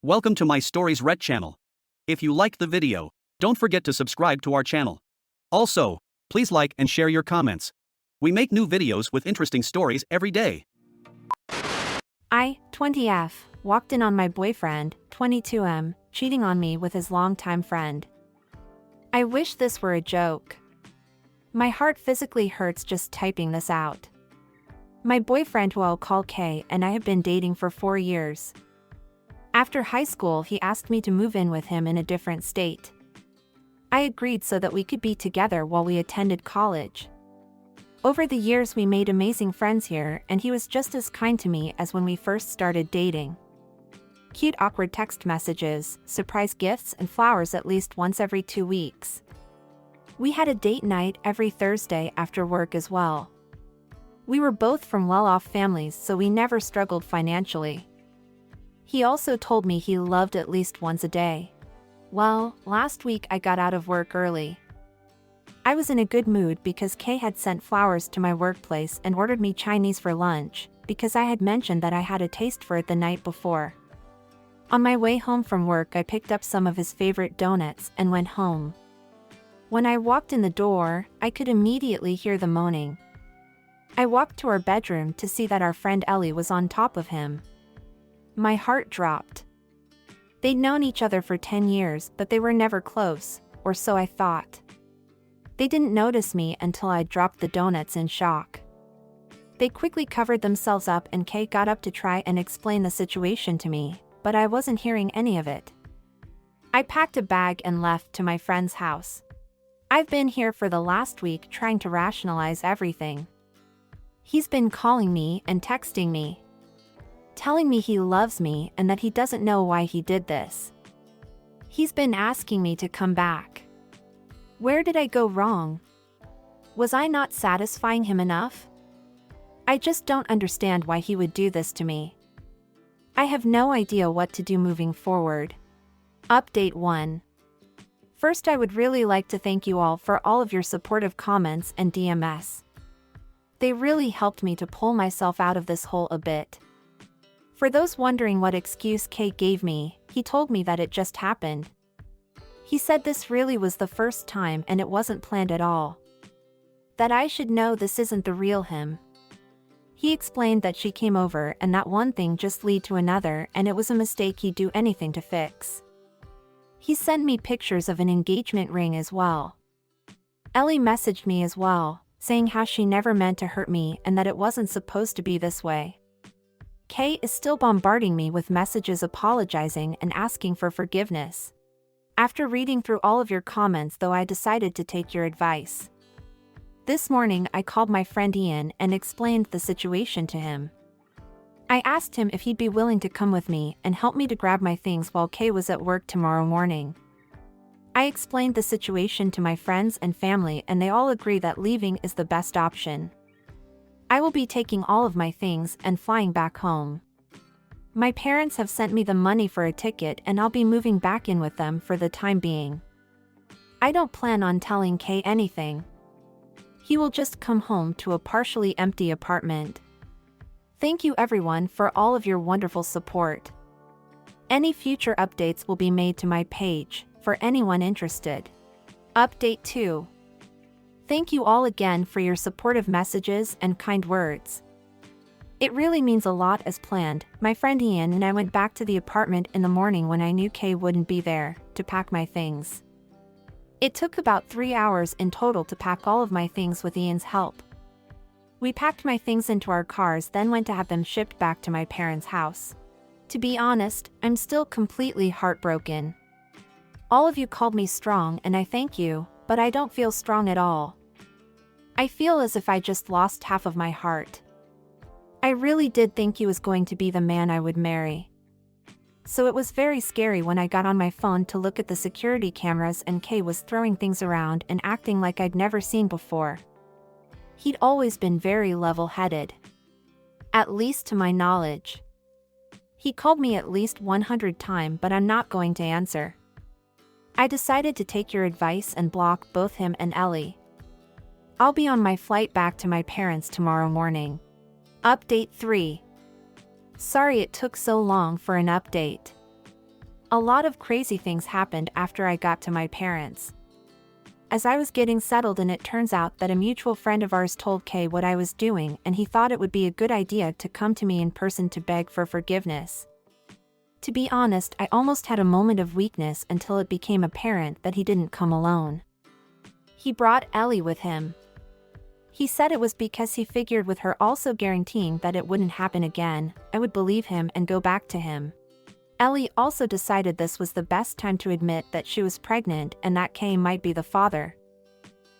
Welcome to my Stories Red channel. If you liked the video, don't forget to subscribe to our channel. Also, please like and share your comments. We make new videos with interesting stories every day. I, 20F, walked in on my boyfriend, 22M, cheating on me with his longtime friend. I wish this were a joke. My heart physically hurts just typing this out. My boyfriend, who I'll call K, and I have been dating for 4 years. After high school, he asked me to move in with him in a different state. I agreed so that we could be together while we attended college. Over the years, we made amazing friends here, and he was just as kind to me as when we first started dating. Cute awkward text messages, surprise gifts, and flowers at least once every 2 weeks. We had a date night every Thursday after work as well. We were both from well-off families, so we never struggled financially. He also told me he loved at least once a day. Well, last week I got out of work early. I was in a good mood because Kay had sent flowers to my workplace and ordered me Chinese for lunch, because I had mentioned that I had a taste for it the night before. On my way home from work, I picked up some of his favorite donuts and went home. When I walked in the door, I could immediately hear the moaning. I walked to our bedroom to see that our friend Ellie was on top of him. My heart dropped. They'd known each other for 10 years, but they were never close, or so I thought. They didn't notice me until I dropped the donuts in shock. They quickly covered themselves up and Kay got up to try and explain the situation to me, but I wasn't hearing any of it. I packed a bag and left to my friend's house. I've been here for the last week trying to rationalize everything. He's been calling me and texting me, telling me he loves me and that he doesn't know why he did this. He's been asking me to come back. Where did I go wrong? Was I not satisfying him enough? I just don't understand why he would do this to me. I have no idea what to do moving forward. Update 1. First, I would really like to thank you all for all of your supportive comments and DMs. They really helped me to pull myself out of this hole a bit. For those wondering what excuse Kay gave me, he told me that it just happened. He said this really was the first time and it wasn't planned at all. That I should know this isn't the real him. He explained that she came over and that one thing just led to another and it was a mistake he'd do anything to fix. He sent me pictures of an engagement ring as well. Ellie messaged me as well, saying how she never meant to hurt me and that it wasn't supposed to be this way. Kay is still bombarding me with messages apologizing and asking for forgiveness. After reading through all of your comments, though, I decided to take your advice. This morning I called my friend Ian and explained the situation to him. I asked him if he'd be willing to come with me and help me to grab my things while Kay was at work tomorrow morning. I explained the situation to my friends and family and they all agree that leaving is the best option. I will be taking all of my things and flying back home. My parents have sent me the money for a ticket and I'll be moving back in with them for the time being. I don't plan on telling Kay anything. He will just come home to a partially empty apartment. Thank you everyone for all of your wonderful support. Any future updates will be made to my page, for anyone interested. Update 2. Thank you all again for your supportive messages and kind words. It really means a lot. As planned, my friend Ian and I went back to the apartment in the morning when I knew Kay wouldn't be there, to pack my things. It took about 3 hours in total to pack all of my things with Ian's help. We packed my things into our cars, then went to have them shipped back to my parents' house. To be honest, I'm still completely heartbroken. All of you called me strong and I thank you, but I don't feel strong at all. I feel as if I just lost half of my heart. I really did think he was going to be the man I would marry. So it was very scary when I got on my phone to look at the security cameras and Kay was throwing things around and acting like I'd never seen before. He'd always been very level-headed. At least to my knowledge. He called me at least 100 times, but I'm not going to answer. I decided to take your advice and block both him and Ellie. I'll be on my flight back to my parents tomorrow morning. Update 3. Sorry it took so long for an update. A lot of crazy things happened after I got to my parents'. As I was getting settled in, it turns out that a mutual friend of ours told Kay what I was doing, and he thought it would be a good idea to come to me in person to beg for forgiveness. To be honest, I almost had a moment of weakness until it became apparent that he didn't come alone. He brought Ellie with him. He said it was because he figured with her also guaranteeing that it wouldn't happen again, I would believe him and go back to him. Ellie also decided this was the best time to admit that she was pregnant and that Kay might be the father.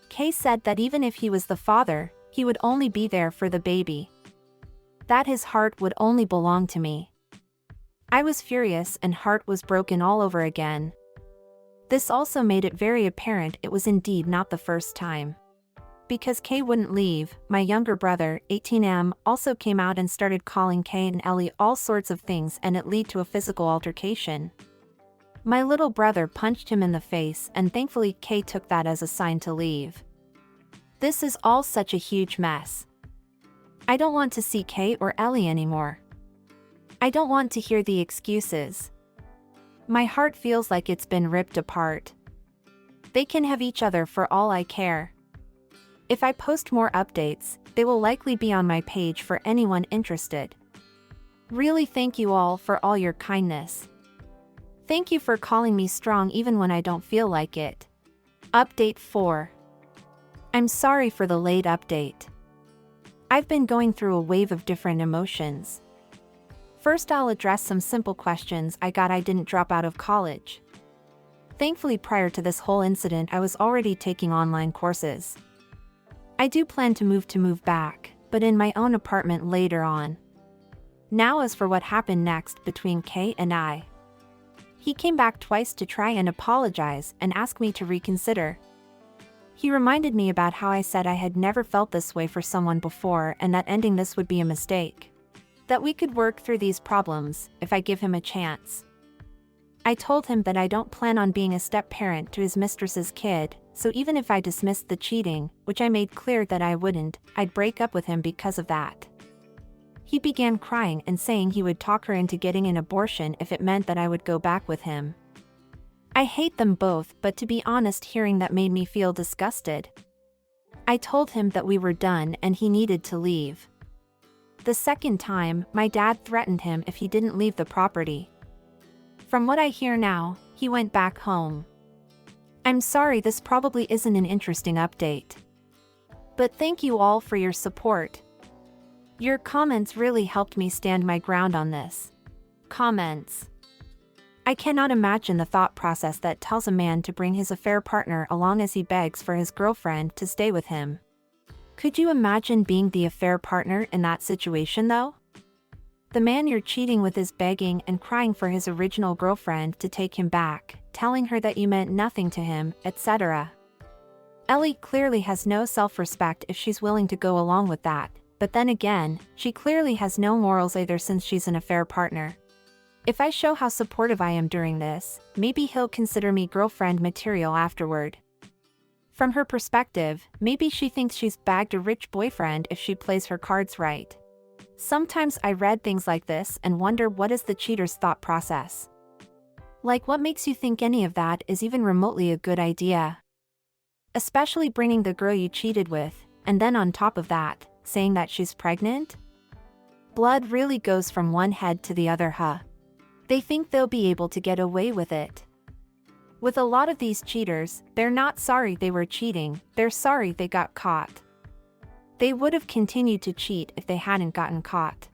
Kay said that even if he was the father, he would only be there for the baby. That his heart would only belong to me. I was furious and heart was broken all over again. This also made it very apparent it was indeed not the first time. Because Kay wouldn't leave, my younger brother, 18M, also came out and started calling Kay and Ellie all sorts of things, and it led to a physical altercation. My little brother punched him in the face, and thankfully Kay took that as a sign to leave. This is all such a huge mess. I don't want to see Kay or Ellie anymore. I don't want to hear the excuses. My heart feels like it's been ripped apart. They can have each other for all I care. If I post more updates, they will likely be on my page for anyone interested. Really, thank you all for all your kindness. Thank you for calling me strong even when I don't feel like it. Update 4. I'm sorry for the late update. I've been going through a wave of different emotions. First, I'll address some simple questions I didn't drop out of college. Thankfully, prior to this whole incident, I was already taking online courses. I do plan to move back, but in my own apartment later on. Now as for what happened next between Kay and I. He came back twice to try and apologize and ask me to reconsider. He reminded me about how I said I had never felt this way for someone before and that ending this would be a mistake. That we could work through these problems if I give him a chance. I told him that I don't plan on being a step-parent to his mistress's kid, so even if I dismissed the cheating, which I made clear that I wouldn't, I'd break up with him because of that. He began crying and saying he would talk her into getting an abortion if it meant that I would go back with him. I hate them both, but to be honest, hearing that made me feel disgusted. I told him that we were done and he needed to leave. The second time, my dad threatened him if he didn't leave the property. From what I hear now, he went back home. I'm sorry, this probably isn't an interesting update. But thank you all for your support. Your comments really helped me stand my ground on this. Comments. I cannot imagine the thought process that tells a man to bring his affair partner along as he begs for his girlfriend to stay with him. Could you imagine being the affair partner in that situation though? The man you're cheating with is begging and crying for his original girlfriend to take him back, telling her that you meant nothing to him, etc. Ellie clearly has no self-respect if she's willing to go along with that, but then again, she clearly has no morals either since she's an affair partner. If I show how supportive I am during this, maybe he'll consider me girlfriend material afterward. From her perspective, maybe she thinks she's bagged a rich boyfriend if she plays her cards right. Sometimes I read things like this and wonder what is the cheater's thought process. Like, what makes you think any of that is even remotely a good idea? Especially bringing the girl you cheated with, and then on top of that, saying that she's pregnant? Blood really goes from one head to the other, huh? They think they'll be able to get away with it. With a lot of these cheaters, they're not sorry they were cheating, they're sorry they got caught. They would have continued to cheat if they hadn't gotten caught.